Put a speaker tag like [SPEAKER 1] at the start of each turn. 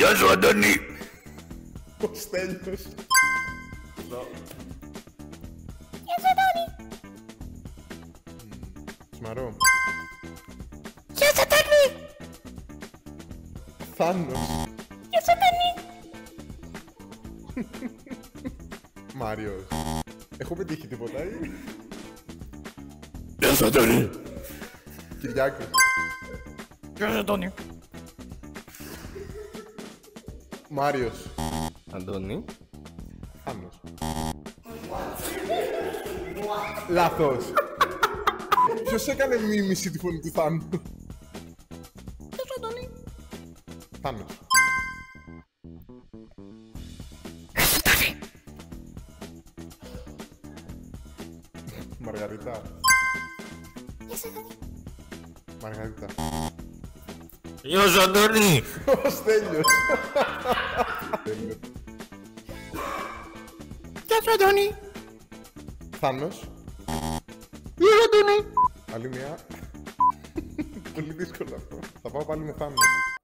[SPEAKER 1] Γεια σου, Αντώνη.
[SPEAKER 2] Ο Στέλιος.
[SPEAKER 3] Γεια σου, Αντώνη.
[SPEAKER 2] Σμαρό.
[SPEAKER 3] Γεια σου, Αντώνη.
[SPEAKER 2] Θάνος.
[SPEAKER 3] Γεια σου, Αντώνη.
[SPEAKER 2] Μάριος. Έχω πετύχει τίποτα ή?
[SPEAKER 1] Γεια σου, Αντώνη.
[SPEAKER 2] Κυριάκος.
[SPEAKER 1] Γεια σου, Αντώνη.
[SPEAKER 2] Μάριος.
[SPEAKER 4] Αντώνη.
[SPEAKER 2] Θάνος. Λάθος. Ποιος έκανε μίμηση τη φωνή του Θάνου?
[SPEAKER 3] Γεια σου, Αντώνη.
[SPEAKER 2] Θάνος. Μαργαρίτα.
[SPEAKER 3] Γεια σου, Αντώνη.
[SPEAKER 2] Μαργαρίτα.
[SPEAKER 1] Γεια σου, Αντώνη.
[SPEAKER 2] Ο Στέλιος. Τέλειο.
[SPEAKER 3] Γεια σου, Αντώνη.
[SPEAKER 2] Θάνος.
[SPEAKER 3] Γεια σου, Αντώνη.
[SPEAKER 2] Άλλη μια. Πολύ δύσκολο αυτό. Θα πάω πάλι με Θάνο.